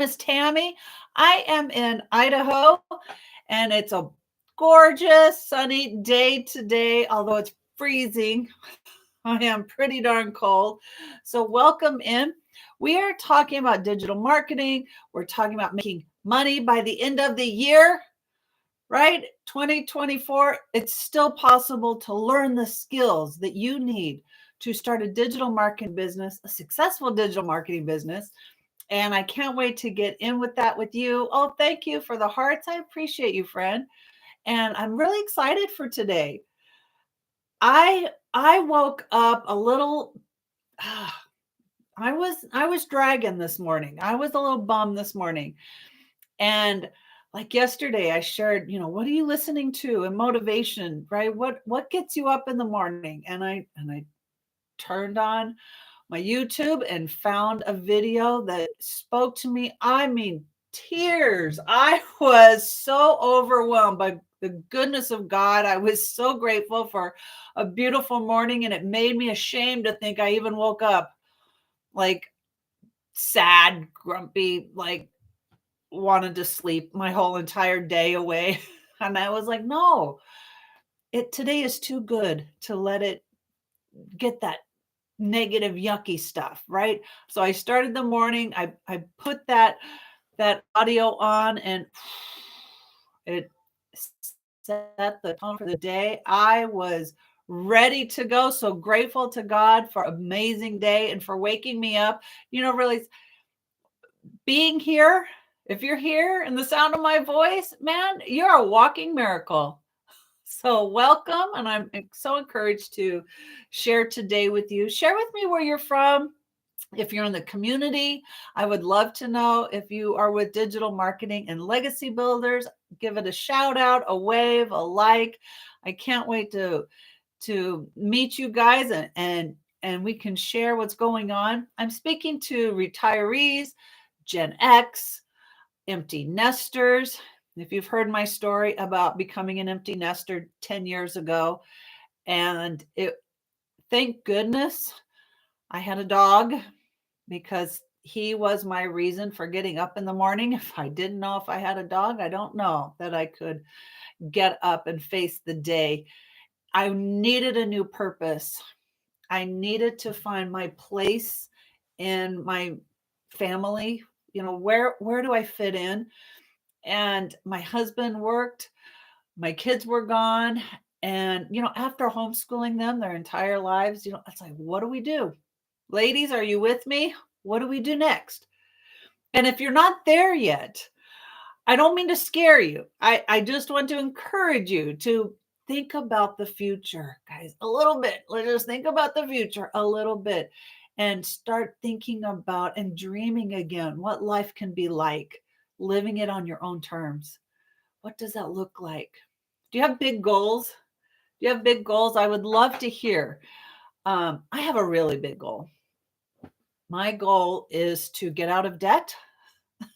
is Tammy. I am in Idaho, and it's a gorgeous sunny day today, although it's freezing. I am pretty darn cold. So, welcome in. We are talking about digital marketing. We're talking about making money by the end of the year, right? 2024, it's still possible to learn the skills that you need to start a digital marketing business, a successful digital marketing business. And I can't wait to get in with that with you. Oh, thank you for the hearts. I appreciate you, friend. And I'm really excited for today. I woke up a little I was dragging this morning. I was a little bummed this morning. And like yesterday I shared, what are you listening to and motivation, right? What gets you up in the morning? And I turned on my YouTube and found a video that spoke to me. I mean, tears. I was so overwhelmed by the goodness of God. I was so grateful for a beautiful morning, and it made me ashamed to think I even woke up like sad, grumpy, like wanted to sleep my whole entire day away. And I was like, no, today is too good to let it get that negative yucky stuff, right? So I started the morning, I put that audio on, and it set the tone for the day. I was ready to go. So grateful to God for an amazing day and for waking me up. Really being here. If you're here and the sound of my voice, man, you're a walking miracle. So welcome, and I'm so encouraged to share today with you. Share with me where you're from. If you're in the community, I would love to know. If you are with digital marketing and legacy builders, give it a shout out, a wave, a like. I can't wait to meet you guys, and we can share what's going on. I'm speaking to retirees, Gen X, empty nesters. If you've heard my story about becoming an empty nester 10 years ago, and thank goodness I had a dog, because he was my reason for getting up in the morning. If I didn't know if I had a dog, I don't know that I could get up and face the day. I needed a new purpose. I needed to find my place in my family. Where do I fit in? And my husband worked, my kids were gone. And, after homeschooling them their entire lives, it's like, what do we do? Ladies, are you with me? What do we do next? And if you're not there yet, I don't mean to scare you. I just want to encourage you to think about the future, guys, a little bit. Let's just think about the future a little bit and start thinking about and dreaming again what life can be like, living it on your own terms. What does that look like? Do you have big goals? Do you have big goals? I would love to hear. I have a really big goal. My goal is to get out of debt,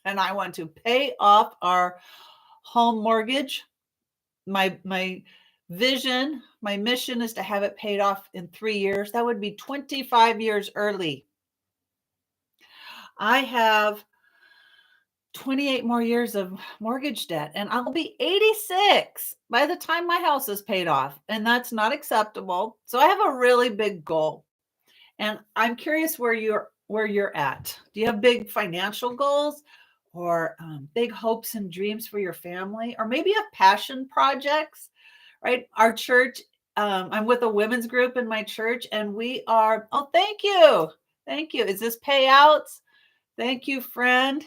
and I want to pay off our home mortgage. My vision, my mission is to have it paid off in 3 years. That would be 25 years early. I have 28 more years of mortgage debt, and I'll be 86 by the time my house is paid off, and that's not acceptable. So I have a really big goal, and I'm curious where you're at. Do you have big financial goals, or big hopes and dreams for your family, or maybe you have passion projects? Right, our church. I'm with a women's group in my church, and we are. Oh, thank you. Is this payouts? Thank you, friend.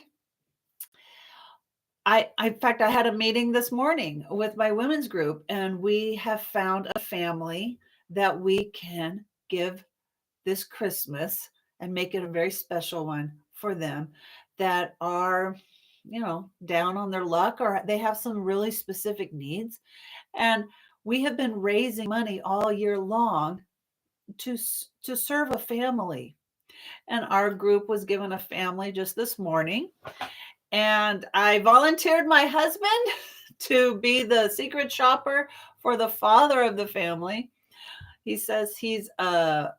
In fact, I had a meeting this morning with my women's group, and we have found a family that we can give this Christmas and make it a very special one for them, that are, down on their luck, or they have some really specific needs. And we have been raising money all year long to serve a family. And our group was given a family just this morning, and I volunteered my husband to be the secret shopper for the father of the family. He says he's a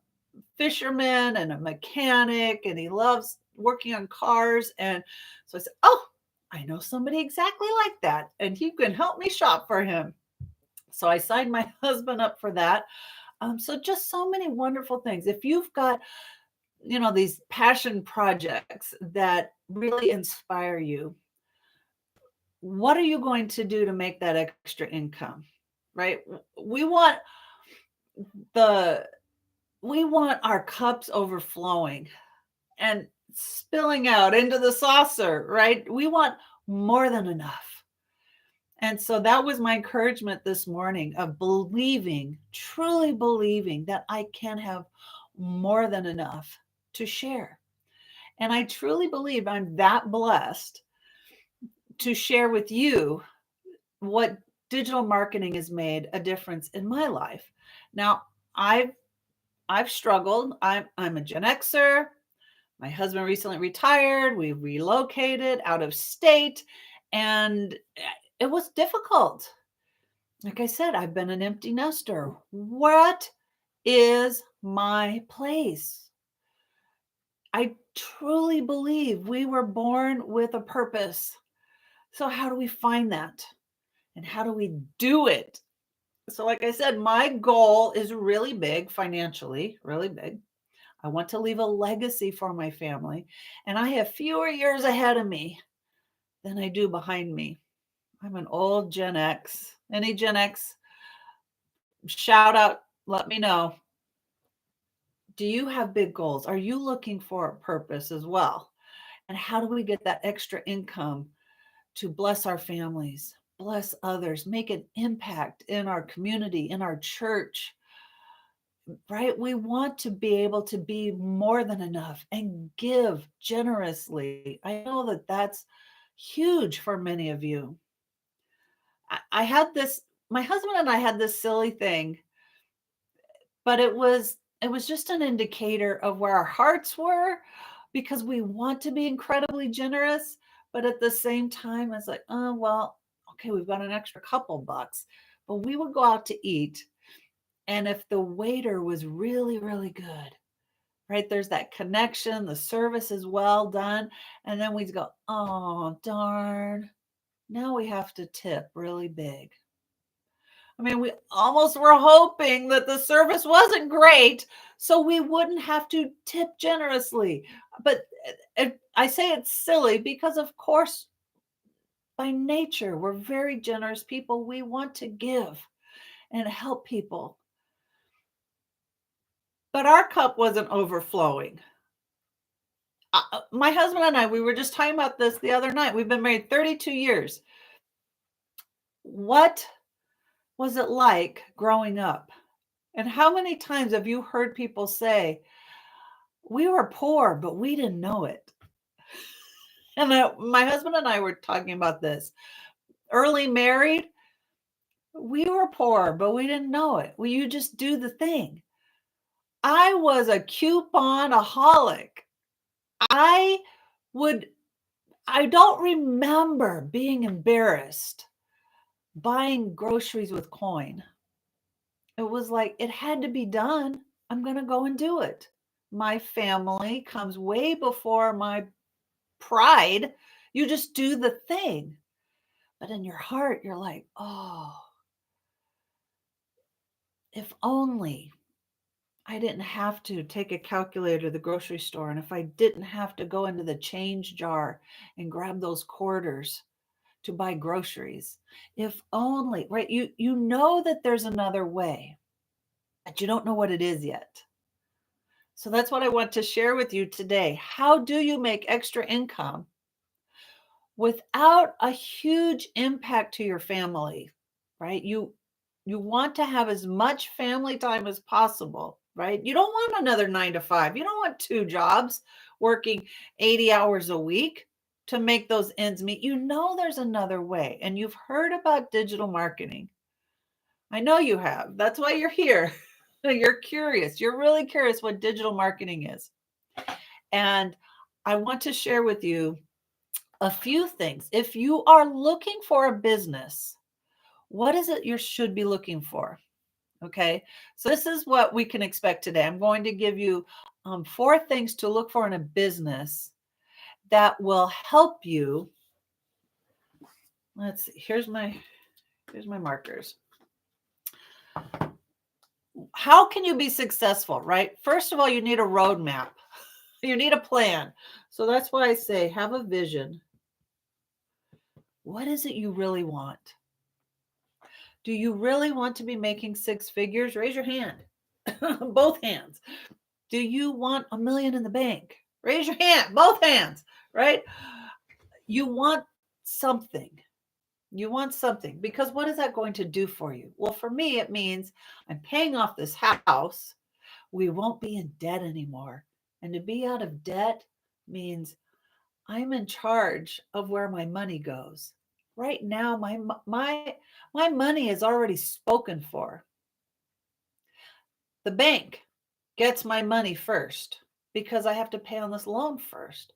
fisherman and a mechanic, and he loves working on cars. And so I said, oh, I know somebody exactly like that, and he can help me shop for him. So I signed my husband up for that. So just so many wonderful things. If you've got, these passion projects that really inspire you, what are you going to do to make that extra income? Right? We want the we want our cups overflowing and spilling out into the saucer, right? We want more than enough. And so that was my encouragement this morning, of believing, truly believing that I can have more than enough to share. And I truly believe I'm that blessed to share with you what digital marketing has made a difference in my life. Now, I've struggled. I'm a Gen Xer. My husband recently retired. We relocated out of state, and it was difficult. Like I said, I've been an empty nester. What is my place? I truly believe we were born with a purpose. So, how do we find that? And how do we do it? So, like I said, my goal is really big financially, really big. I want to leave a legacy for my family, and I have fewer years ahead of me than I do behind me. I'm an old Gen X. Any Gen X, shout out, let me know. Do you have big goals? Are you looking for a purpose as well? And how do we get that extra income to bless our families, bless others, make an impact in our community, in our church, right? We want to be able to be more than enough and give generously. I know that that's huge for many of you. I had this, my husband and I had this silly thing, but it was just an indicator of where our hearts were, because we want to be incredibly generous, but at the same time it's like, oh well, okay, we've got an extra couple bucks. But we would go out to eat, and if the waiter was really, really good, right, there's that connection, the service is well done, and then we'd go, oh darn, now we have to tip really big. I mean, we almost were hoping that the service wasn't great so we wouldn't have to tip generously. But I say it's silly because, of course, by nature, we're very generous people. We want to give and help people. But our cup wasn't overflowing. My husband and I, we were just talking about this the other night. We've been married 32 years. What was it like growing up? And how many times have you heard people say, we were poor, but we didn't know it? And my husband and I were talking about this. Early married, we were poor, but we didn't know it. Well, you just do the thing. I was a couponaholic. I would, I don't remember being embarrassed buying groceries with coin. It was like, it had to be done. I'm going to go and do it. My family comes way before my pride. You just do the thing. But in your heart, you're like, oh, if only I didn't have to take a calculator to the grocery store, and if I didn't have to go into the change jar and grab those quarters to buy groceries. If only, right? You know that there's another way, but you don't know what it is yet. So that's what I want to share with you today. How do you make extra income without a huge impact to your family, right? You want to have as much family time as possible, right? You don't want another 9 to 5. You don't want two jobs working 80 hours a week to make those ends meet. You know there's another way, and you've heard about digital marketing. I know you have. That's why you're here. You're curious. You're really curious what digital marketing is. And I want to share with you a few things. If you are looking for a business, what is it you should be looking for? Okay, so this is what we can expect today. I'm going to give you 4 things to look for in a business that will help you. Let's see. Here's my markers. How can you be successful, right? First of all, you need a roadmap. You need a plan. So that's why I say have a vision. What is it you really want? Do you really want to be making six figures? Raise your hand. Both hands. Do you want $1 million in the bank? Raise your hand. Both hands, right? You want something. You want something, because what is that going to do for you? Well, for me, it means I'm paying off this house. We won't be in debt anymore. And to be out of debt means I'm in charge of where my money goes. Right now, my money is already spoken for. The bank gets my money first because I have to pay on this loan first.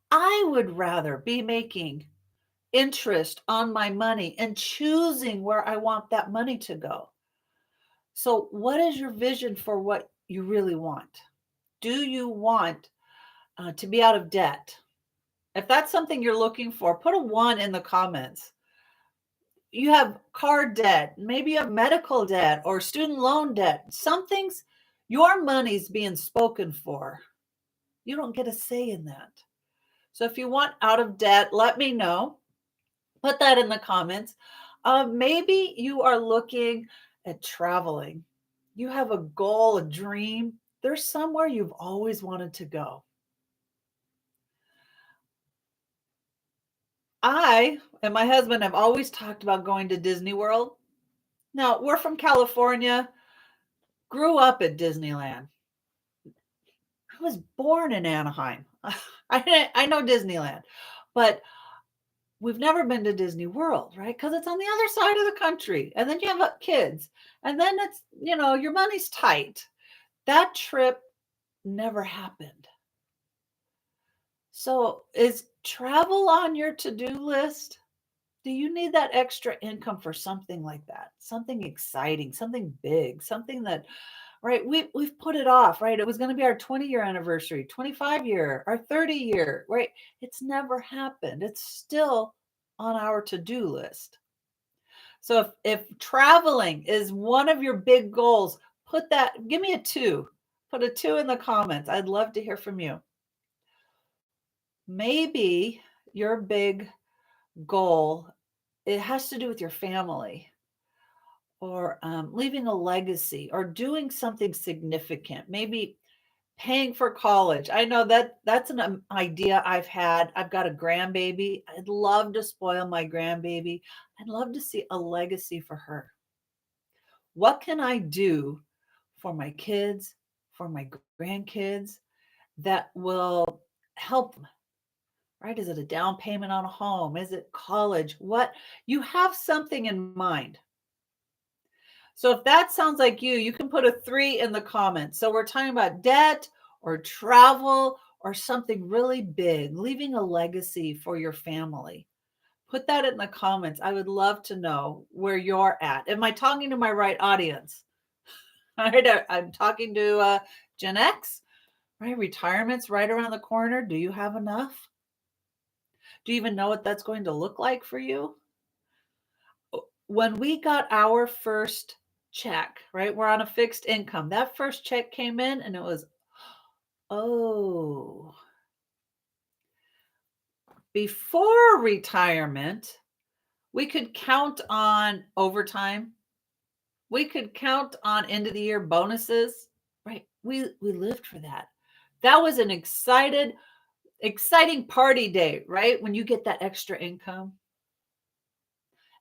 I would rather be making interest on my money and choosing where I want that money to go. So, what is your vision for what you really want? Do you want to be out of debt? If that's something you're looking for, put a 1 in the comments. You have car debt, maybe you have medical debt or student loan debt. Some things, your money's being spoken for. You don't get a say in that. So if you want out of debt, let me know. Put that in the comments. Maybe you are looking at traveling. You have a goal, a dream. There's somewhere you've always wanted to go. I and my husband have always talked about going to Disney World. Now, we're from California, grew up at Disneyland. I was born in Anaheim. I know Disneyland, but we've never been to Disney World, right? Because it's on the other side of the country. And then you have kids. And then it's, your money's tight. That trip never happened. So is travel on your to-do list? Do you need that extra income for something like that? Something exciting, something big, something that, right? We've put it off, right? It was going to be our 20-year anniversary, 25-year, our 30-year, right? It's never happened. It's still on our to-do list. So if traveling is one of your big goals, give me a 2. Put a 2 in the comments. I'd love to hear from you. Maybe your big goal, it has to do with your family or leaving a legacy or doing something significant, maybe paying for college. I know that's an idea I've had. I've got a grandbaby. I'd love to spoil my grandbaby. I'd love to see a legacy for her. What can I do for my kids, for my grandkids that will help them? Right? Is it a down payment on a home? Is it college? What? You have something in mind. So if that sounds like you can put a 3 in the comments. So we're talking about debt or travel or something really big, leaving a legacy for your family. Put that in the comments. I would love to know where you're at. Am I talking to my right audience? All right, I'm talking to Gen X, right? Retirement's right around the corner. Do you have enough? Do you even know what that's going to look like for you? When we got our first check, right? We're on a fixed income. That first check came in and it was, oh, before retirement, we could count on overtime. We could count on end of the year bonuses, right? We lived for that. That was an exciting party day, right? When you get that extra income.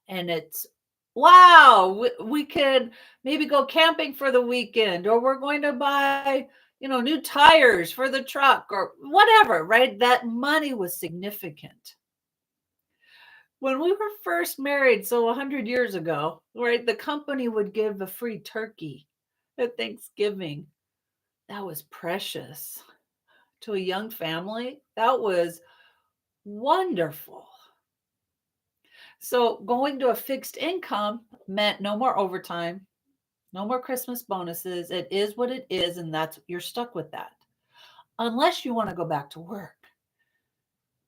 And it's, wow, we could maybe go camping for the weekend, or we're going to buy, new tires for the truck or whatever, right? That money was significant. When we were first married, so 100 years ago, right, the company would give a free turkey at Thanksgiving. That was precious to a young family. That was wonderful. So going to a fixed income meant no more overtime, no more Christmas bonuses. It is what it is, and you're stuck with that. Unless you want to go back to work.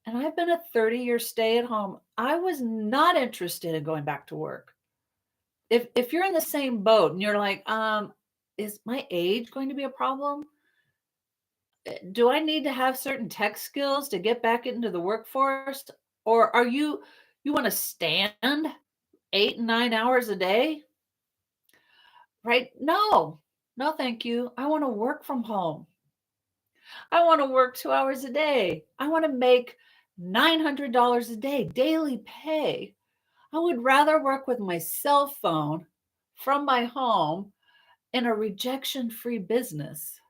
And I've been a 30-year stay at home. I was not interested in going back to work. If you're in the same boat and you're like, is my age going to be a problem? Do I need to have certain tech skills to get back into the workforce? Or you want to stand 8 and 9 hours a day? Right? No. No, thank you. I want to work from home. I want to work 2 hours a day. I want to make $900 a day, daily pay. I would rather work with my cell phone from my home in a rejection free business.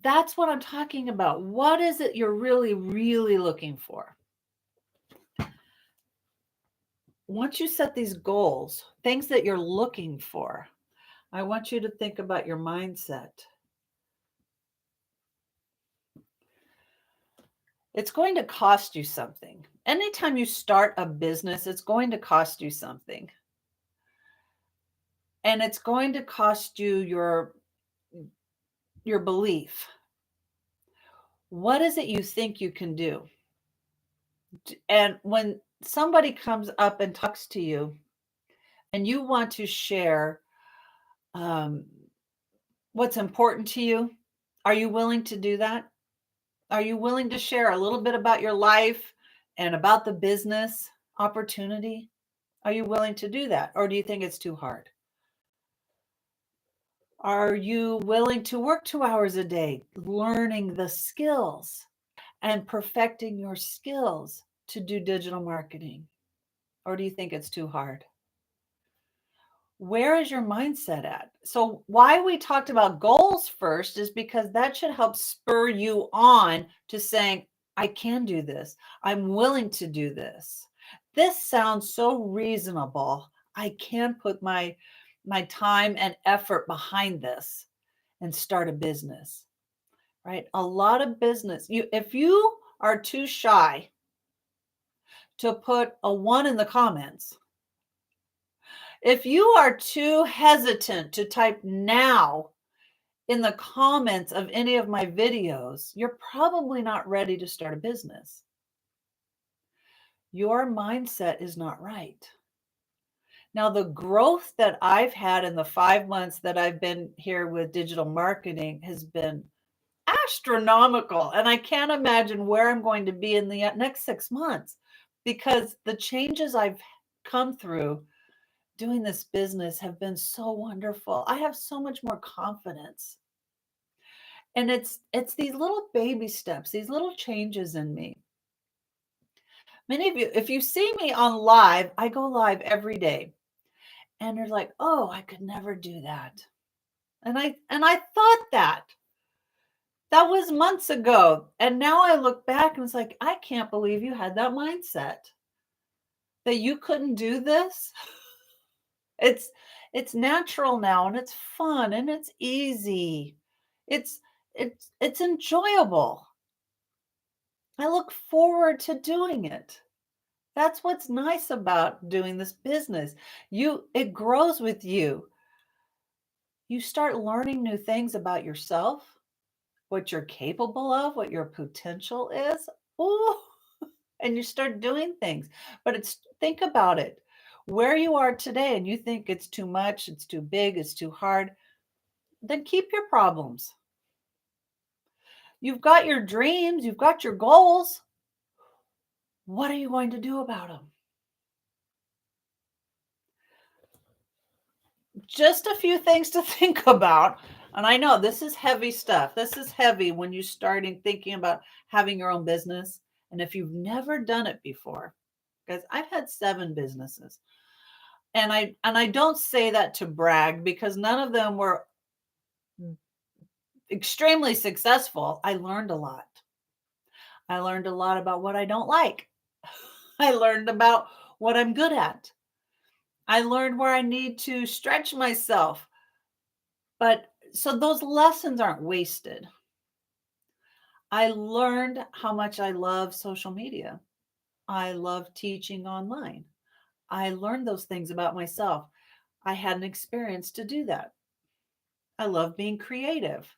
That's what I'm talking about. What is it you're really, really looking for? Once you set these goals, things that you're looking for, I want you to think about your mindset. It's going to cost you something. Anytime you start a business, it's going to cost you something. And it's going to cost you your belief. What is it you think you can do? And when somebody comes up and talks to you and you want to share um, what's important to you, are you willing to do that? Are you willing to share a little bit about your life and about the business opportunity? Are you willing to do that? Or do you think it's too hard? Are you willing to work 2 hours a day learning the skills and perfecting your skills to do digital marketing? Or do you think it's too hard? Where is your mindset at? So, why we talked about goals first is because that should help spur you on to saying, I can do this. I'm willing to do this. This sounds so reasonable. I can put my time and effort behind this and start a business. Right? A lot of business. If you are too shy to put a 1 in the comments, if you are too hesitant to type now in the comments of any of my videos, you're probably not ready to start a business. Your mindset is not right. Now, the growth that I've had in the 5 months that I've been here with digital marketing has been astronomical. And I can't imagine where I'm going to be in the next 6 months because the changes I've come through doing this business have been so wonderful. I have so much more confidence. And it's these little baby steps, these little changes in me. Many of you, if you see me on live, I go live every day. And you're like, "Oh, I could never do that." And I thought that. That was months ago. And now I look back and it's like, I can't believe you had that mindset. That you couldn't do this. It's it's natural now and it's fun and it's easy. It's it's enjoyable. I look forward to doing it. That's what's nice about doing this business. It grows with you. You start learning new things about yourself, what you're capable of, what your potential is. Ooh, and you start doing things. But it's think about it. Where you are today and you think it's too much, it's too big, it's too hard, then keep your problems. You've got your dreams, you've got your goals. What are you going to do about them? Just a few things to think about. And I know this is heavy stuff. This is heavy when you're starting thinking about having your own business. And if you've never done it before, because I've had 7 businesses. And I don't say that to brag because none of them were extremely successful. I learned a lot. I learned a lot about what I don't like. I learned about what I'm good at. I learned where I need to stretch myself. But so those lessons aren't wasted. I learned how much I love social media. I love teaching online. I learned those things about myself. I had an experience to do that. I love being creative.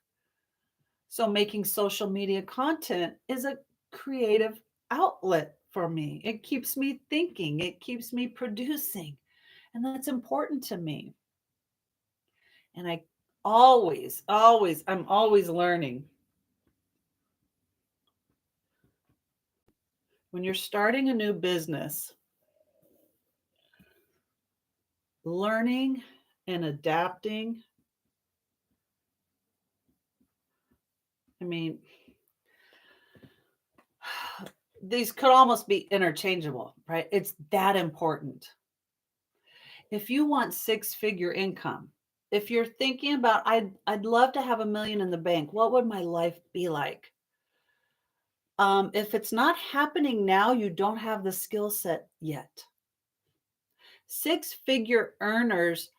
So making social media content is creative outlet for me. It keeps me thinking, it keeps me producing. And that's important to me. And I'm always learning. When you're starting a new business, learning and adapting, I mean, these could almost be interchangeable, right? It's that important. If you want six-figure income, if you're thinking about I'd love to have 1 million in the bank, what would my life be like? If it's not happening now, you don't have the skill set yet. Six-figure earners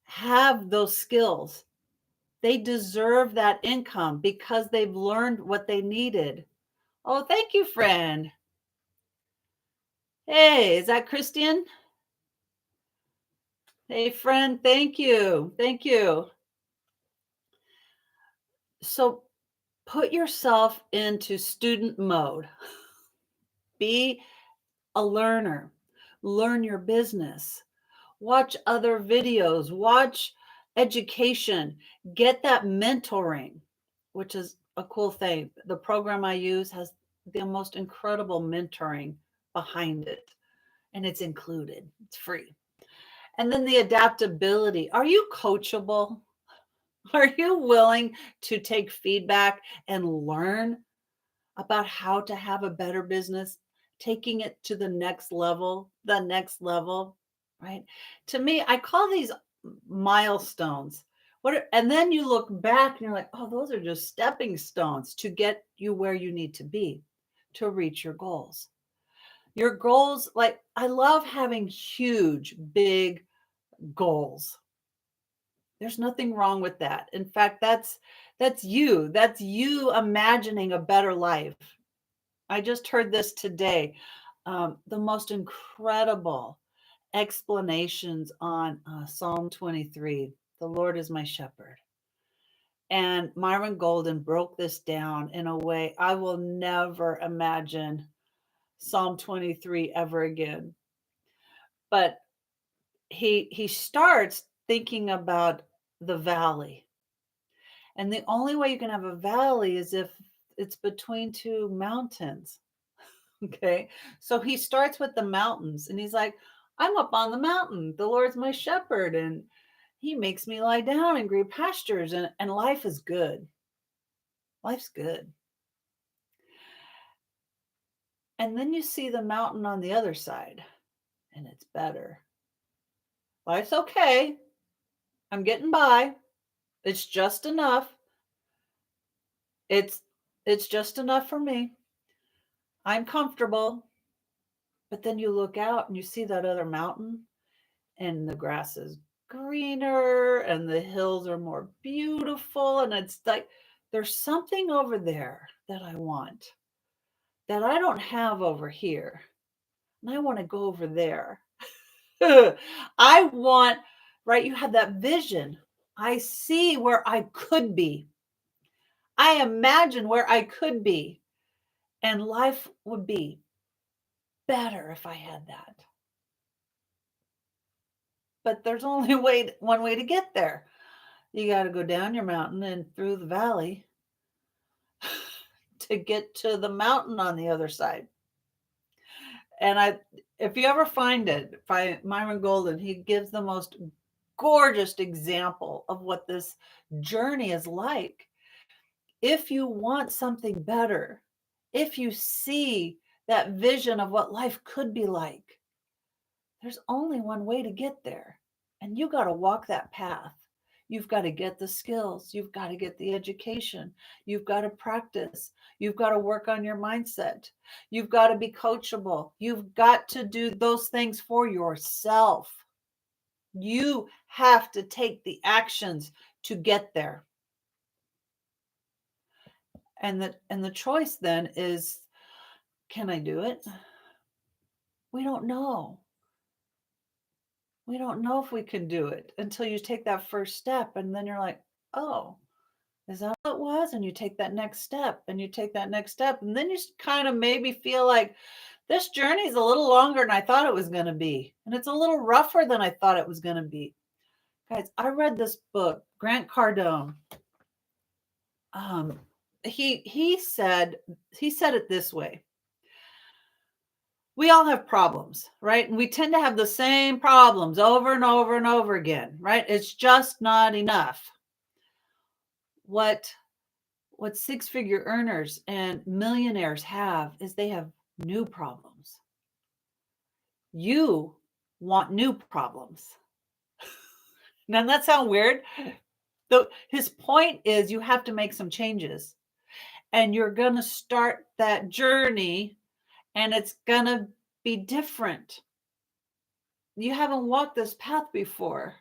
have those skills. They deserve that income because they've learned what they needed. Oh, thank you, friend. Hey, is that Christian? Hey, friend, thank you. Thank you. So put yourself into student mode. Be a learner. Learn your business. Watch other videos. Watch education. Get that mentoring, which is a cool thing. The program I use has the most incredible mentoring behind it, and it's included. It's free. And then the adaptability. Are you coachable? Are you willing to take feedback and learn about how to have a better business, taking it to the next level, right? To me, I call these milestones. And then you look back and you're like, oh, those are just stepping stones to get you where you need to be to reach your goals. Your goals, like I love having huge, big goals. There's nothing wrong with that. In fact, that's you. That's you imagining a better life. I just heard this today. The most incredible explanations on Psalm 23. The Lord is my shepherd. And Myron Golden broke this down in a way I will never imagine Psalm 23 ever again. But he starts thinking about the valley. And the only way you can have a valley is if it's between two mountains. Okay. So he starts with the mountains and he's like, I'm up on the mountain. The Lord's my shepherd and he makes me lie down in green pastures and life is good. Life's good. And then you see the mountain on the other side and it's better. Life's okay. I'm getting by. It's just enough. It's it's just enough for me. I'm comfortable. But then you look out and you see that other mountain and the grass is greener and the hills are more beautiful. And it's like, there's something over there that I want that I don't have over here. And I want to go over there. I want, right? You have that vision. I see where I could be. I imagine where I could be. And life would be better if I had that. But there's only one way to get there. You got to go down your mountain and through the valley to get to the mountain on the other side. And if you ever find it, by Myron Golden, he gives the most gorgeous example of what this journey is like. If you want something better, if you see that vision of what life could be like, there's only one way to get there. And you got to walk that path. You've got to get the skills. You've got to get the education. You've got to practice. You've got to work on your mindset. You've got to be coachable. You've got to do those things for yourself. You have to take the actions to get there. And the choice then is, can I do it? We don't know. We don't know if we can do it until you take that first step. And then you're like, oh, Is that what it was? And you take that next step and you take that next step. And then you kind of maybe feel like this journey is a little longer than I thought it was going to be. And it's a little rougher than I thought it was going to be. Guys, I read this book, Grant Cardone. He said it this way. We all have problems, right? And we tend to have the same problems over and over and over again, right? It's just not enough. What six-figure earners and millionaires have is they have new problems. You want new problems. Now, doesn't that sound weird? His point is you have to make some changes, and you're going to start that journey, and it's going to be different. You haven't walked this path before.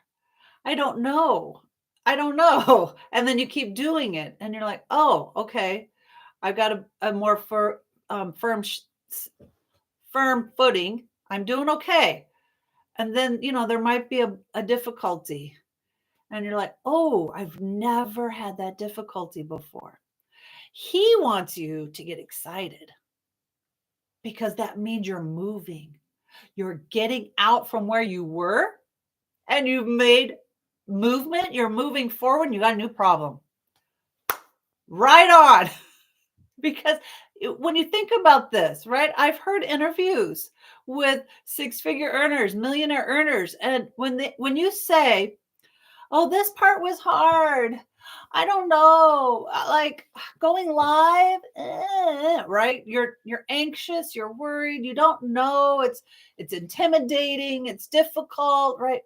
I don't know. And then you keep doing it, and you're like, oh, okay. I've got a more firm footing. I'm doing okay. And then, there might be a difficulty. And you're like, oh, I've never had that difficulty before. He wants you to get excited because that means you're moving. You're getting out from where you were and you've made movement. You're moving forward and you got a new problem. Right on. Because when you think about this, right, I've heard interviews with six-figure earners, millionaire earners. And when you say, oh, this part was hard, I don't know, like going live, right? You're anxious, you're worried, you don't know, it's intimidating, it's difficult, right?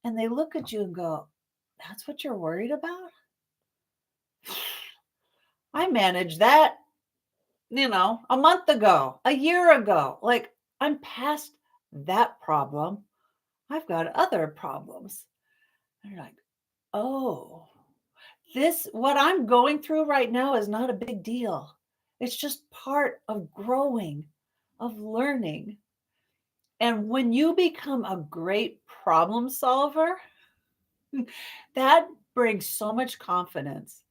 And they look at you and go, that's what you're worried about? I managed that, a month ago, a year ago. Like, I'm past that problem. I've got other problems. And you're like, oh, what I'm going through right now is not a big deal. It's just part of growing, of learning. And when you become a great problem solver, that brings so much confidence.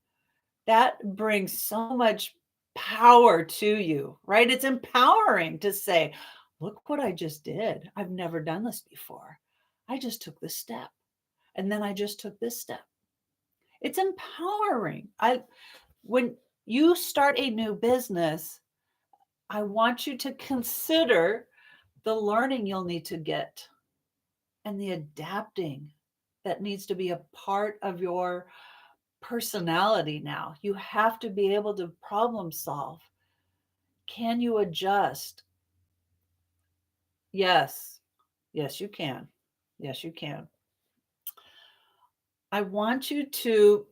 That brings so much power to you, right? It's empowering to say, look what I just did. I've never done this before. I just took this step. And then I just took this step. It's empowering. When you start a new business, I want you to consider the learning you'll need to get and the adapting that needs to be a part of your personality now. You have to be able to problem solve. Can you adjust? Yes. Yes, you can. Yes, you can. I want you to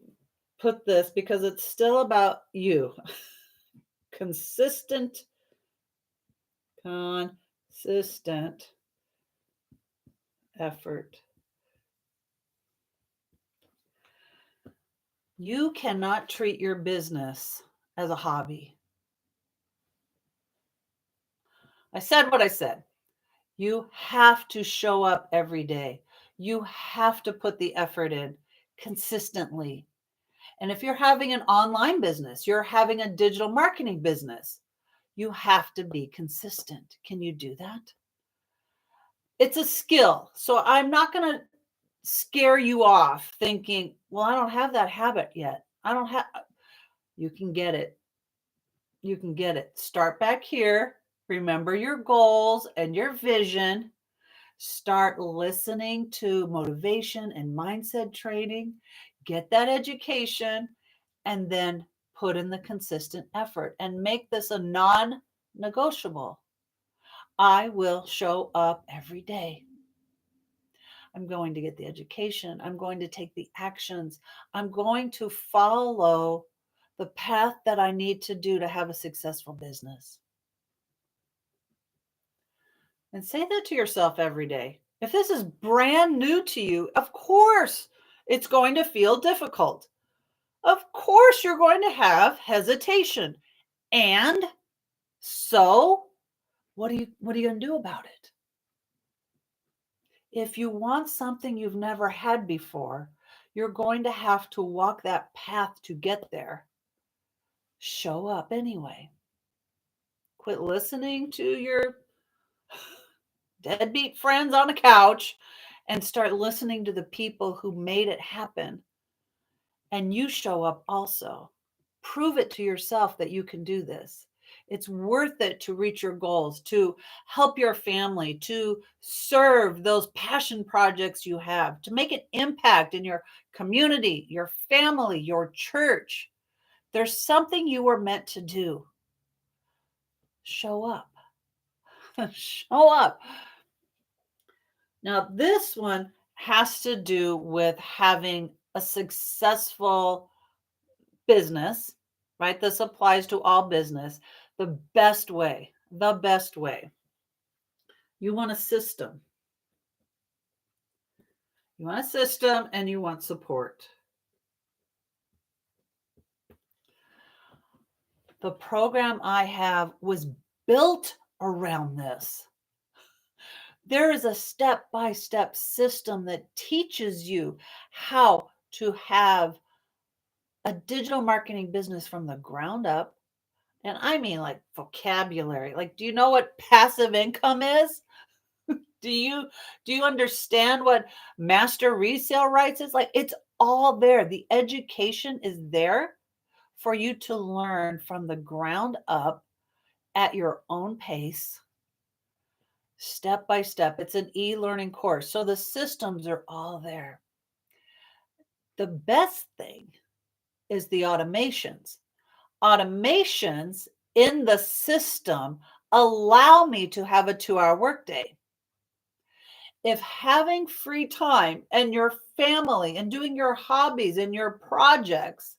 put this because it's still about you. Consistent effort. You cannot treat your business as a hobby. I said what I said. You have to show up every day. You have to put the effort in consistently. And if you're having an online business, you're having a digital marketing business, you have to be consistent. Can you do that? It's a skill. So I'm not going to scare you off thinking, well, I don't have that habit yet. You can get it. You can get it. Start back here. Remember your goals and your vision. Start listening to motivation and mindset training. Get that education and then put in the consistent effort and make this a non-negotiable. I will show up every day. I'm going to get the education. I'm going to take the actions. I'm going to follow the path that I need to do to have a successful business. And say that to yourself every day. If this is brand new to you, of course it's going to feel difficult. Of course you're going to have hesitation. And so what are you going to do about it? If you want something you've never had before, You're going to have to walk that path to get there. Show up anyway. Quit listening to your deadbeat friends on a couch and start listening to the people who made it happen. And you show up also. Prove it to yourself that you can do this. It's worth it to reach your goals, to help your family, to serve those passion projects you have, to make an impact in your community, your family, your church. There's something you were meant to do. Show up. Show up. Now, this one has to do with having a successful business, right? This applies to all business. The best way, you want a system. You want a system and you want support. The program I have was built around this. There is a step-by-step system that teaches you how to have a digital marketing business from the ground up. And I mean like vocabulary. Like, do you know what passive income is? Do you understand what master resale rights is? Like, it's all there. The education is there for you to learn from the ground up at your own pace, step by step. It's an e-learning course. So the systems are all there. The best thing is the automations. Automations in the system allow me to have a 2-hour workday. If having free time and your family and doing your hobbies and your projects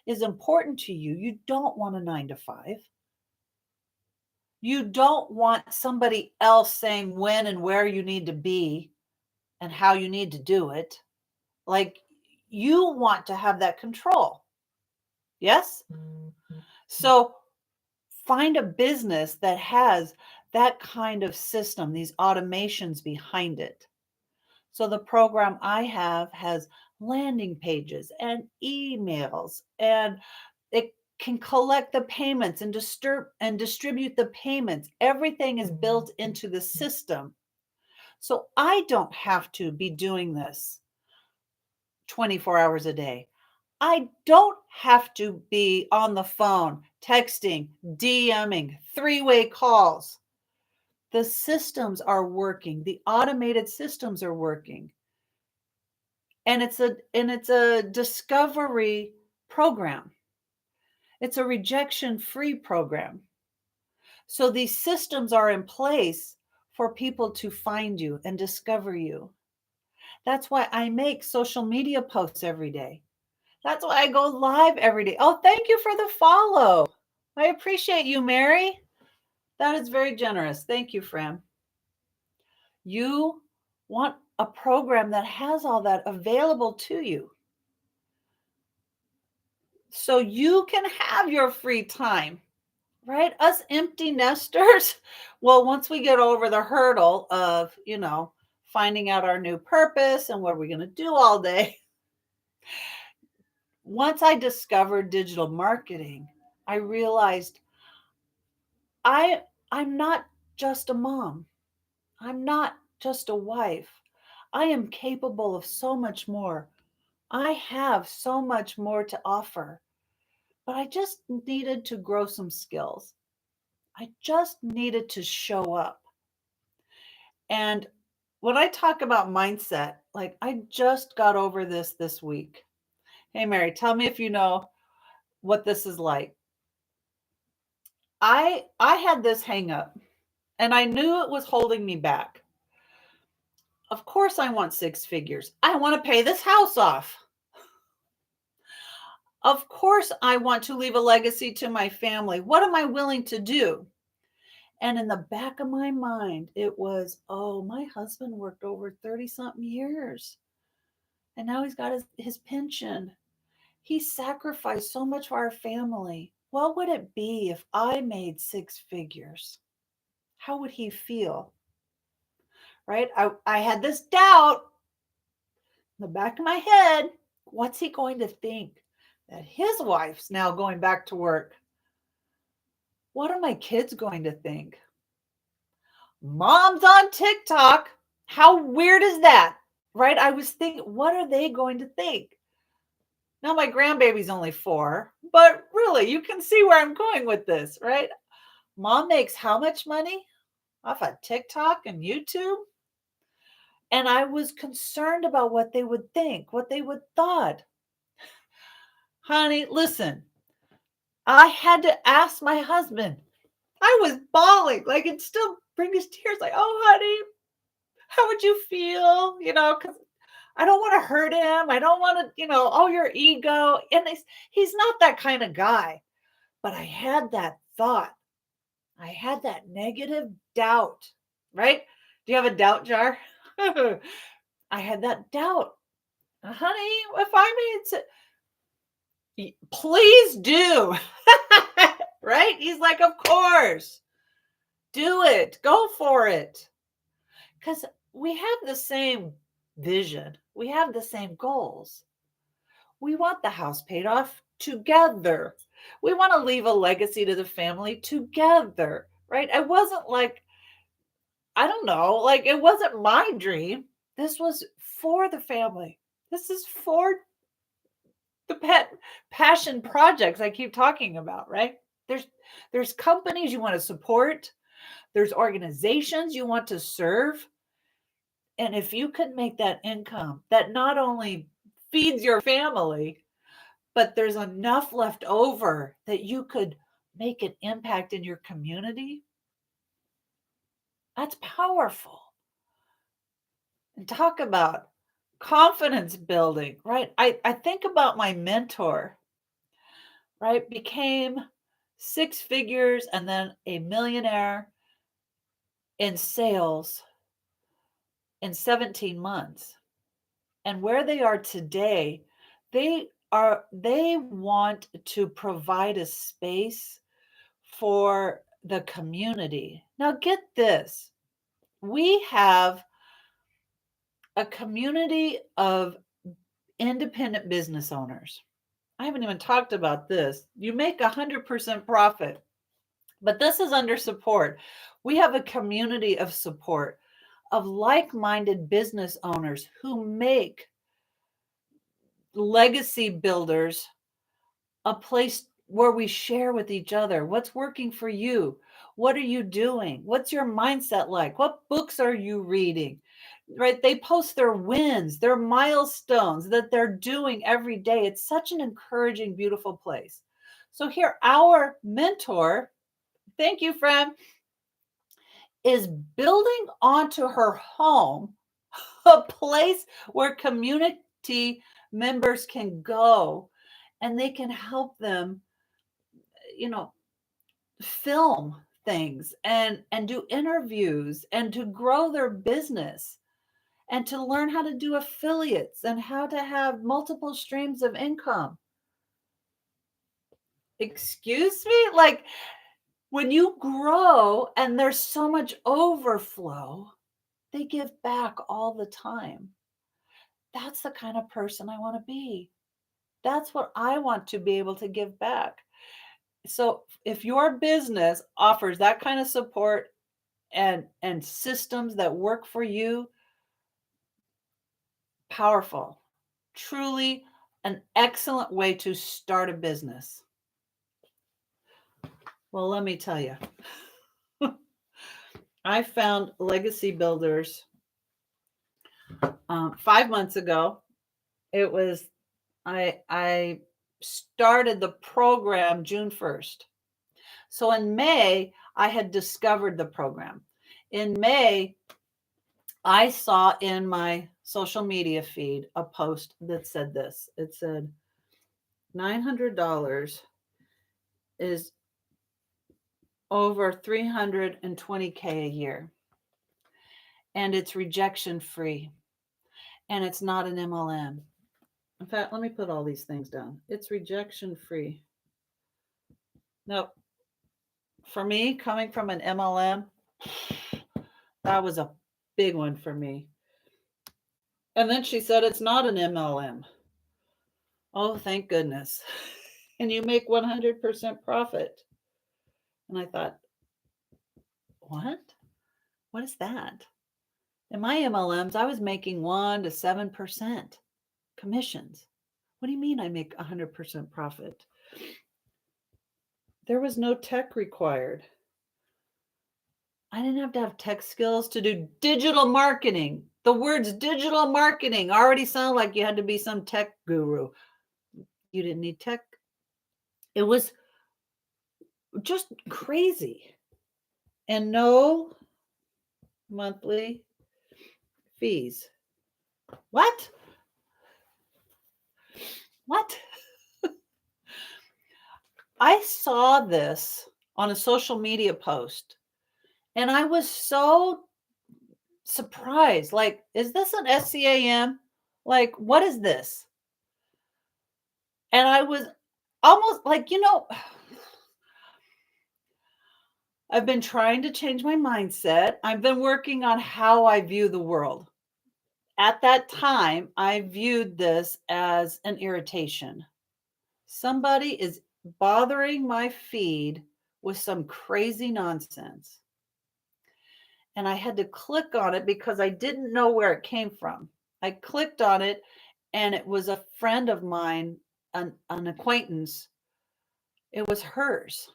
is important to you, you don't want a 9 to 5. You don't want somebody else saying when and where you need to be and how you need to do it. Like, you want to have that control. Yes? So find a business that has that kind of system, these automations behind it. So the program I have has landing pages and emails, and it can collect the payments and distribute the payments. Everything is built into the system. So I don't have to be doing this 24 hours a day. I don't have to be on the phone, texting, DMing, 3-way calls. The systems are working. The automated systems are working. And it's a discovery program. It's a rejection-free program. So these systems are in place for people to find you and discover you. That's why I make social media posts every day. That's why I go live every day. Oh, thank you for the follow. I appreciate you, Mary. That is very generous. Thank you, Fran. You want a program that has all that available to you, so you can have your free time, right? Us empty nesters, well, once we get over the hurdle of, finding out our new purpose and what are we going to do all day. Once I discovered digital marketing, I realized I'm not just a mom. I'm not just a wife. I am capable of so much more. I have so much more to offer, but I just needed to grow some skills. I just needed to show up. And when I talk about mindset, like, I just got over this week. Hey, Mary, tell me if you know what this is like. I had this hang up and I knew it was holding me back. Of course I want 6 figures. I want to pay this house off. Of course I want to leave a legacy to my family. What am I willing to do? And in the back of my mind, it was, oh, my husband worked over 30 something years and now he's got his pension. He sacrificed so much for our family. What would it be if I made 6 figures? How would he feel? Right? I had this doubt in the back of my head. What's he going to think that his wife's now going back to work? What are my kids going to think? Mom's on TikTok. How weird is that? Right? I was thinking, what are they going to think? Now, my grandbaby's only 4, but really, you can see where I'm going with this, right? Mom makes how much money off of TikTok and YouTube? And I was concerned about what they would think, what they would thought. Honey, listen, I had to ask my husband. I was bawling, like it still brings tears, like, oh, honey, how would you feel? Because I don't want to hurt him. I don't want to, oh, your ego. And he's not that kind of guy. But I had that thought. I had that negative doubt, right? Do you have a doubt jar? I had that doubt. Honey, if I made it, please do. Right? He's like, of course. Do it. Go for it. Because we have the same vision. We have the same goals. We want the house paid off together. We want to leave a legacy to the family together, right? I wasn't like, I don't know, like it wasn't my dream. This was for the family. This is for the pet passion projects I keep talking about, right? There's companies you want to support. There's organizations you want to serve. And if you could make that income that not only feeds your family, but there's enough left over that you could make an impact in your community, that's powerful. And talk about confidence building, right? I think about my mentor, right? Became 6 figures and then a millionaire in sales in 17 months. And where they are today, they want to provide a space for the community. Now get this. We have a community of independent business owners. I haven't even talked about this. You make 100% profit, but this is under support. We have a community of support of like-minded business owners who make legacy builders a place where we share with each other. What's working for you? What are you doing? What's your mindset like? What books are you reading? Right? They post their wins, their milestones that they're doing every day. It's such an encouraging, beautiful place. So here, our mentor, thank you, friend, is building onto her home a place where community members can go and they can help them, film things and do interviews and to grow their business and to learn how to do affiliates and how to have multiple streams of income. Excuse me? Like when you grow and there's so much overflow, they give back all the time. That's the kind of person I want to be. That's what I want to be able to give back. So if your business offers that kind of support and systems that work for you, powerful, truly an excellent way to start a business. Well, let me tell you, I found Legacy Builders 5 months ago. It was, I started the program June 1st. So in May, I had discovered the program. In May, I saw in my social media feed a post that said this. It said, $900 is over 320K a year. And it's rejection free. And it's not an MLM. In fact, let me put all these things down. It's rejection free. Now, for me, coming from an MLM, that was a big one for me. And then she said, it's not an MLM. Oh, thank goodness. And you make 100% profit. And I thought, what? What is that? In my MLMs, I was making 1 to 7% commissions. What do you mean I make 100% profit? There was no tech required. I didn't have to have tech skills to do digital marketing. The words digital marketing already sound like you had to be some tech guru. You didn't need tech. It was just crazy. And no monthly fees. What? What? I saw this on a social media post and I was so surprised. Like, is this an SCAM? Like, what is this? And I was almost like, I've been trying to change my mindset. I've been working on how I view the world. At that time, I viewed this as an irritation. Somebody is bothering my feed with some crazy nonsense. And I had to click on it because I didn't know where it came from. I clicked on it and it was a friend of mine, an acquaintance. It was hers.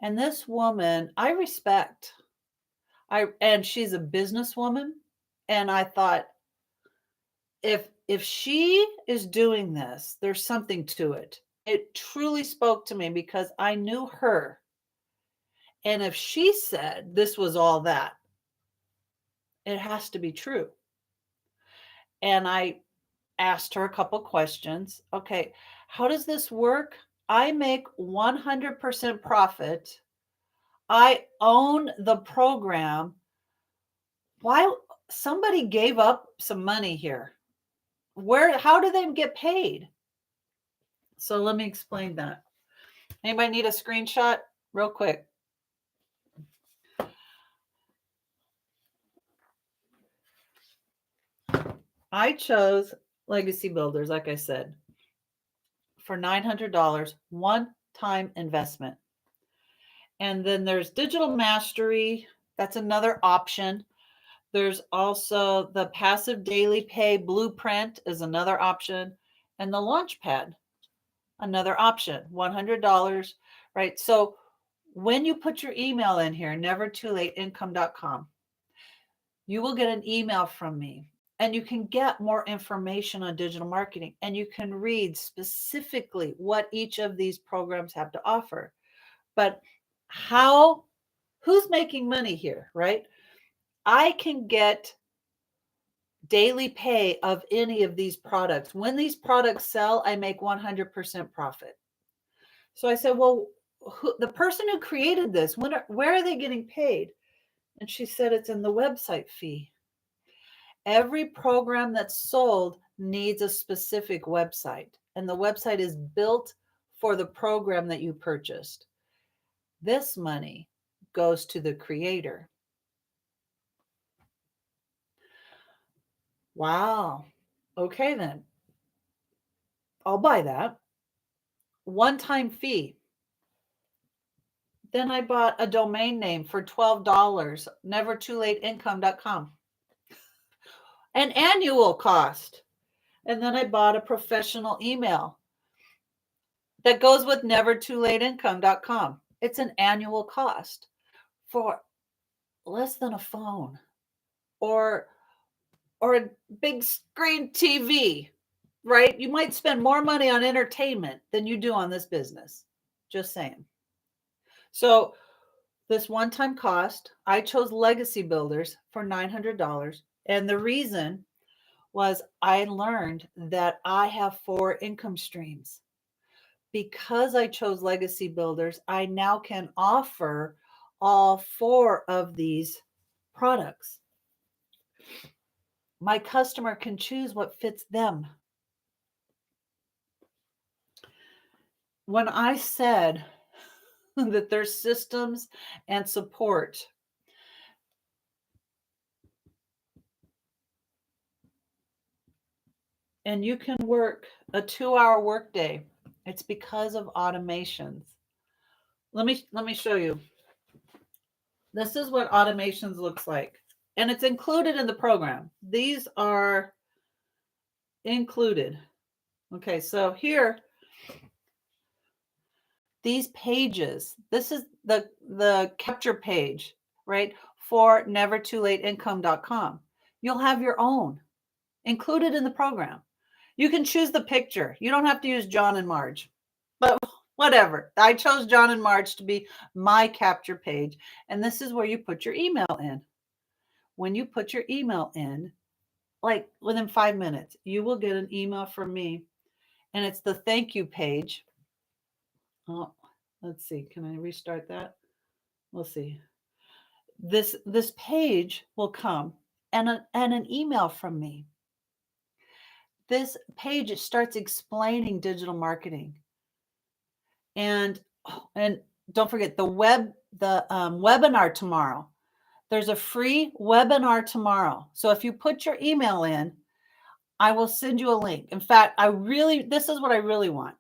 And this woman, I respect. And she's a businesswoman. And I thought, if she is doing this, there's something to it. It truly spoke to me because I knew her. And if she said this was all that, it has to be true. And I asked her a couple questions. Okay, how does this work? I make 100% profit. I own the program. Why somebody gave up some money here? How do they get paid? So let me explain that. Anybody need a screenshot real quick? I chose Legacy Builders, like I said, for $900, one-time investment. And then there's Digital Mastery. That's another option. There's also the Passive Daily Pay Blueprint is another option. And the Launchpad, another option, $100, right? So when you put your email in here, nevertoolateincome.com, you will get an email from me and you can get more information on digital marketing and you can read specifically what each of these programs have to offer. But who's making money here, right? I can get daily pay of any of these products. When these products sell, I make 100% profit. So I said, well, the person who created this, where are they getting paid? And she said, it's in the website fee. Every program that's sold needs a specific website, and the website is built for the program that you purchased. This money goes to the creator. Wow. Okay, then. I'll buy that. One-time fee. Then I bought a domain name for $12, nevertoolateincome.com. An annual cost. And then I bought a professional email that goes with nevertoolateincome.com. It's an annual cost for less than a phone or a big screen TV, right? You might spend more money on entertainment than you do on this business. Just saying. So this one-time cost, I chose Legacy Builders for $900. And the reason was I learned that I have 4 income streams. Because I chose Legacy Builders, I now can offer all 4 of these products. My customer can choose what fits them. When I said that there's systems and support, and you can work a 2-hour workday. It's because of automations. Let me show you. This is what automations looks like. And it's included in the program. These are included. Okay, so here, these pages, this is the capture page, right? For nevertoolateincome.com. You'll have your own included in the program. You can choose the picture. You don't have to use John and Marge, but whatever. I chose John and Marge to be my capture page. And this is where you put your email in. When you put your email in, like within 5 minutes, you will get an email from me. And it's the thank you page. Oh, let's see. Can I restart that? We'll see. This page will come and an email from me. This page, it starts explaining digital marketing. And don't forget the webinar tomorrow. There's a free webinar tomorrow. So if you put your email in, I will send you a link. In fact, this is what I really want.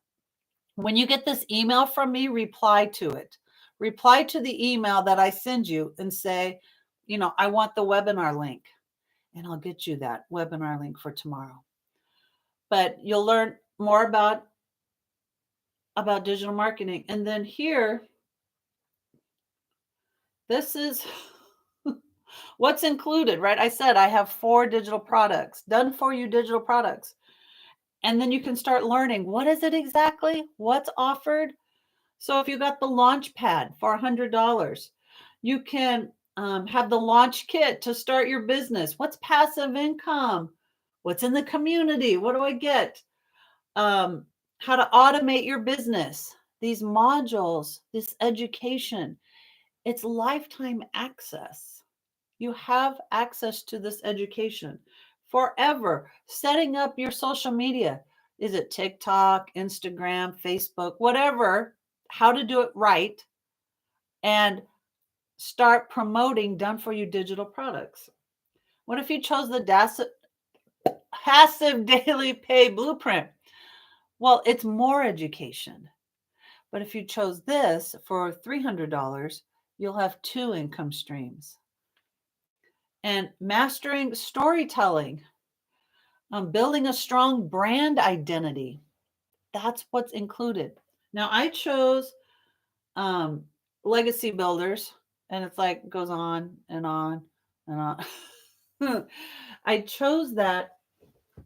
When you get this email from me, reply to it. Reply to the email that I send you and say, I want the webinar link, and I'll get you that webinar link for tomorrow. But you'll learn more about digital marketing. And then here, this is what's included, right? I said I have 4 digital products, done for you digital products. And then you can start learning, what is it exactly? What's offered? So if you got the launch pad for $100, you can have the launch kit to start your business. What's passive income? What's in the community? What do I get? How to automate your business. These modules, this education, it's lifetime access. You have access to this education forever. Setting up your social media. Is it TikTok, Instagram, Facebook, whatever, how to do it right, and start promoting done for you digital products. What if you chose the passive daily pay blueprint? Well, it's more education. But if you chose this for $300, you'll have 2 income streams. And mastering storytelling, building a strong brand identity. That's what's included. Now, I chose legacy builders, and it's like goes on and on and on. I chose that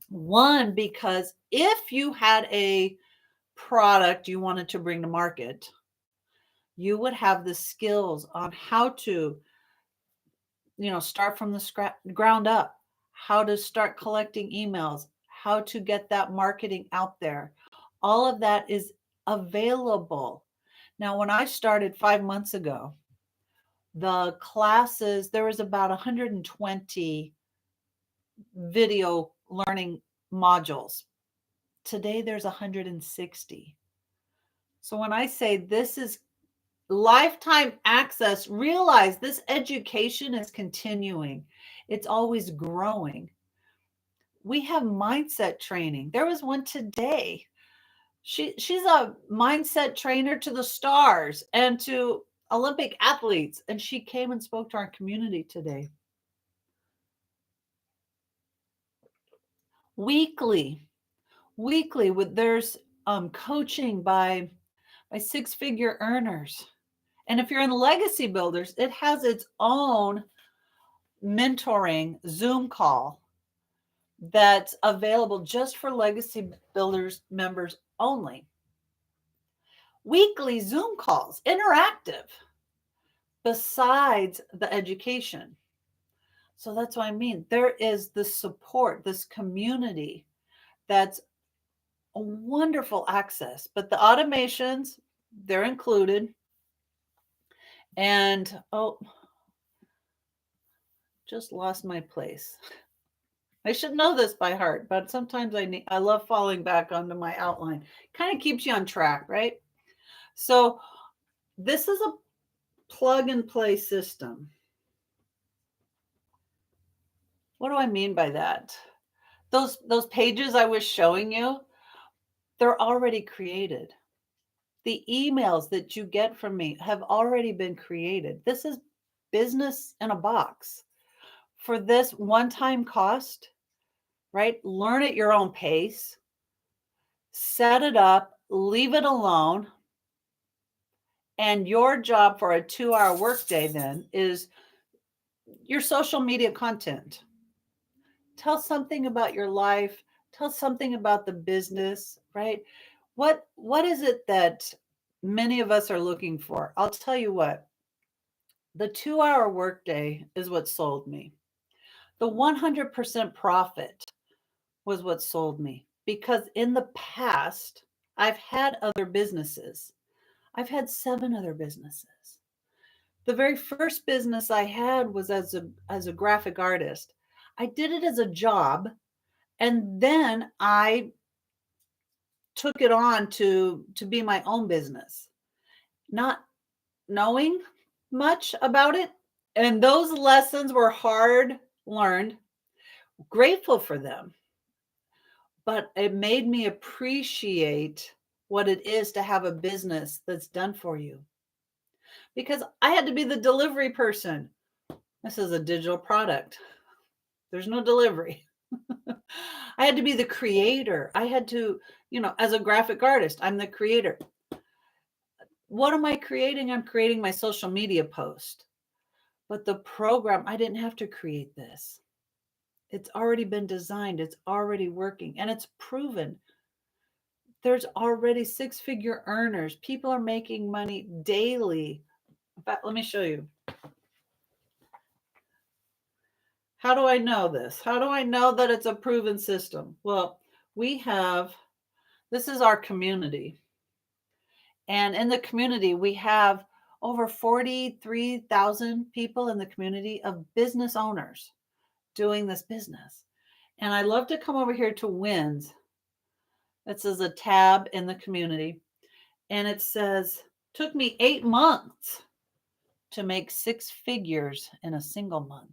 one because if you had a product you wanted to bring to market, you would have the skills on how to start from the ground up, how to start collecting emails, how to get that marketing out there. All of that is available. Now, when I started 5 months ago, the classes, there was about 120 video learning modules. Today, there's 160. So when I say this is lifetime access, realize this education is continuing. It's always growing. We have mindset training. There was one today. She's a mindset trainer to the stars and to Olympic athletes, and she came and spoke to our community today. Weekly, there's coaching by 6-figure earners. And if you're in Legacy Builders, it has its own mentoring Zoom call that's available just for Legacy Builders members only. Weekly Zoom calls, interactive, besides the education. So that's what I mean. There is this support, this community that's a wonderful access. But the automations, they're included. And just lost my place. I should know this by heart, but sometimes I love falling back onto my outline. Kind of keeps you on track, right? So this is a plug and play system. What do I mean by that? those pages I was showing you, they're already created. The emails that you get from me have already been created. This is business in a box. For this one-time cost, right? Learn at your own pace, set it up, leave it alone. And your job for a 2-hour workday then is your social media content. Tell something about your life, tell something about the business, right? What is it that many of us are looking for? I'll tell you what. The 2-hour workday is what sold me. The 100% profit was what sold me, because in the past I've had other businesses. I've had 7 other businesses. The very first business I had was as a graphic artist. I did it as a job, and then I took it on to be my own business, not knowing much about it. And those lessons were hard learned, grateful for them, but it made me appreciate what it is to have a business that's done for you. Because I had to be the delivery person. This is a digital product. There's no delivery. I had to be the creator. I had to, as a graphic artist, I'm the creator. What am I creating? I'm creating my social media post. But the program, I didn't have to create this. It's already been designed. It's already working, and it's proven. There's already 6-figure earners. People are making money daily. In fact, let me show you. How do I know this? How do I know that it's a proven system? Well, this is our community. And in the community, we have over 43,000 people in the community of business owners doing this business. And I love to come over here to wins. This is a tab in the community. And it says, took me 8 months to make 6 figures in a single month.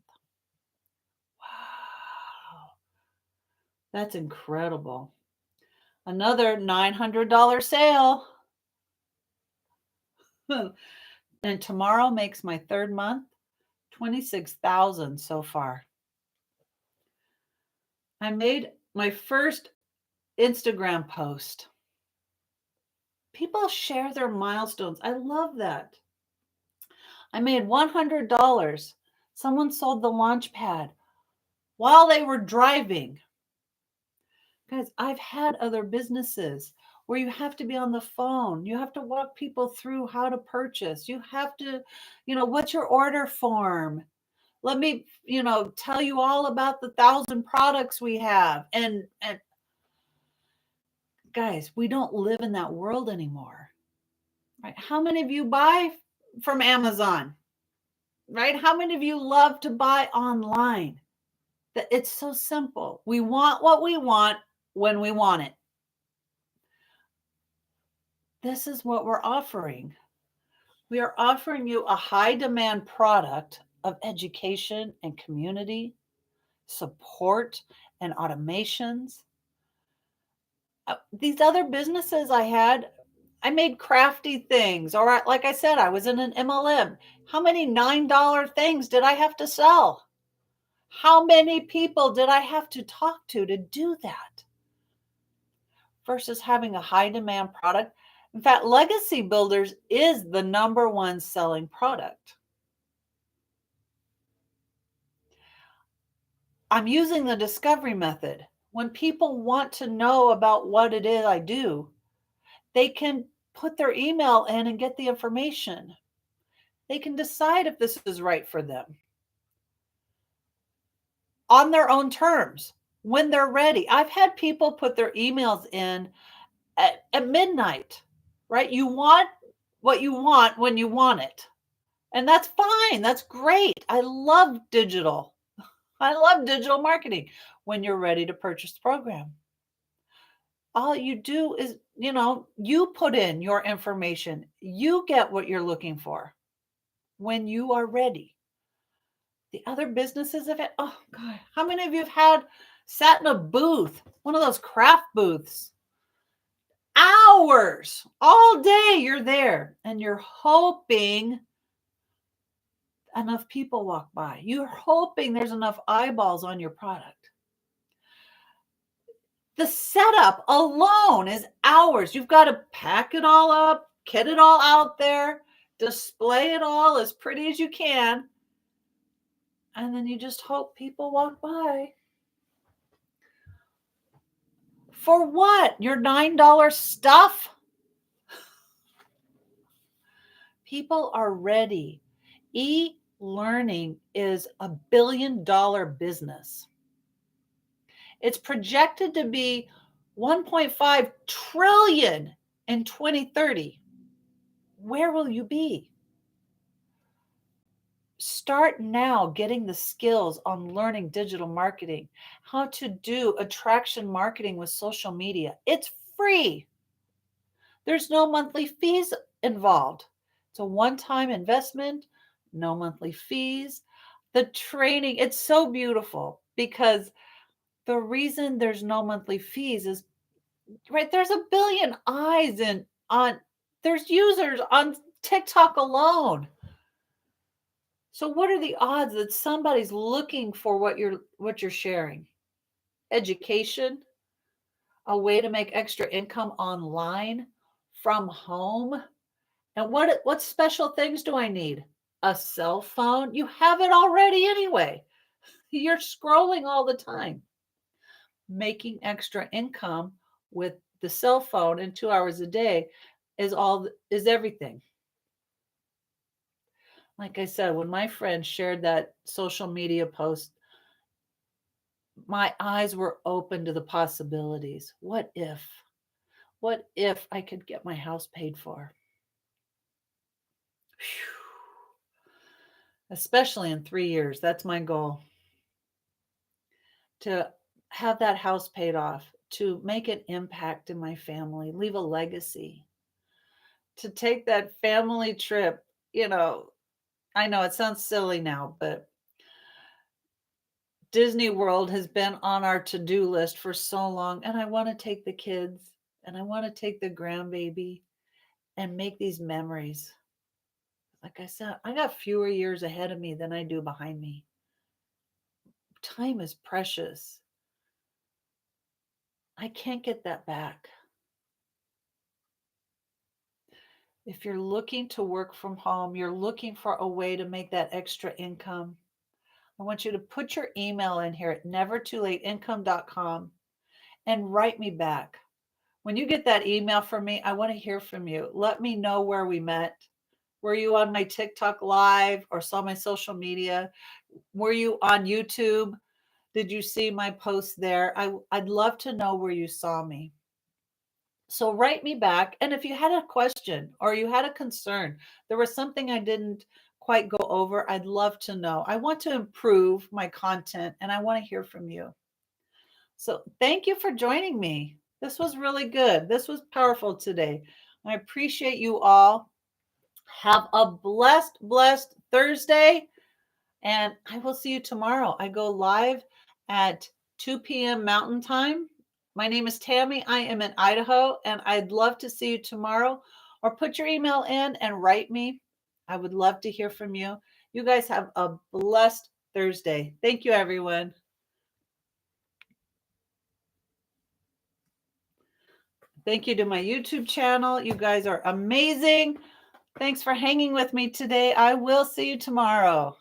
Wow. That's incredible. Another $900 sale. And tomorrow makes my 3rd month, 26,000 so far. I made my first Instagram post. People share their milestones. I love that. I made $100. Someone sold the launch pad while they were driving. Guys, I've had other businesses where you have to be on the phone. You have to walk people through how to purchase. You have to, what's your order form? Let me, tell you all about the 1,000 products we have. And guys, we don't live in that world anymore. Right? How many of you buy from Amazon? Right? How many of you love to buy online? That it's so simple. We want what we want when we want it. This is what we're offering. We are offering you a high demand product of education and community support and automations. These other businesses I made crafty things. All right, like I said, I was in an MLM. How many $9 things did I have to sell? How many people did I have to talk to do that? Versus having a high demand product. In fact, Legacy Builders is the #1 selling product. I'm using the discovery method. When people want to know about what it is I do, they can put their email in and get the information. They can decide if this is right for them on their own terms when they're ready. I've had people put their emails in at midnight, right? You want what you want when you want it. And that's fine. That's great. I love digital. I love digital marketing when you're ready to purchase the program. All you do is, you put in your information. You get what you're looking for when you are ready. The other businesses have had, oh God, how many of you have had sat in a booth, one of those craft booths, hours, all day you're there, and you're hoping enough people walk by. You're hoping there's enough eyeballs on your product. The setup alone is hours. You've got to pack it all up, get it all out there, display it all as pretty as you can, and then you just hope people walk by. For what? Your $9 stuff? People are ready. E-learning is a $1 billion business. It's projected to be 1.5 trillion in 2030. Where will you be? Start now getting the skills on learning digital marketing, how to do attraction marketing with social media. It's free. There's no monthly fees involved. It's a one-time investment, no monthly fees. The training, it's so beautiful because the reason there's no monthly fees is right, there's 1 billion eyes there's users on TikTok alone. So what are the odds that somebody's looking for what you're sharing? Education, a way to make extra income online from home. And what special things do I need? A cell phone? You have it already anyway. You're scrolling all the time. Making extra income with the cell phone in 2 hours a day is everything. Like I said, when my friend shared that social media post, my eyes were open to the possibilities. What if? What if I could get my house paid for? Whew. Especially in 3 years. That's my goal. To have that house paid off, to make an impact in my family, leave a legacy, to take that family trip. I know it sounds silly now, but Disney World has been on our to-do list for so long, and I want to take the kids and I want to take the grandbaby and make these memories. Like I said, I got fewer years ahead of me than I do behind me. Time is precious. I can't get that back. If you're looking to work from home, you're looking for a way to make that extra income, I want you to put your email in here at nevertoolateincome.com and write me back. When you get that email from me, I want to hear from you. Let me know where we met. Were you on my TikTok live or saw my social media? Were you on YouTube? Did you see my post there? I'd love to know where you saw me. So write me back. And if you had a question or you had a concern, there was something I didn't quite go over, I'd love to know. I want to improve my content and I want to hear from you. So thank you for joining me. This was really good. This was powerful today. I appreciate you all. Have a blessed Thursday. And I will see you tomorrow. I go live at 2 p.m. Mountain Time. My name is Tammy. I am in Idaho, and I'd love to see you tomorrow. Or put your email in and write me. I would love to hear from you. You guys have a blessed Thursday. Thank you, everyone. Thank you to my YouTube channel. You guys are amazing. Thanks for hanging with me today. I will see you tomorrow.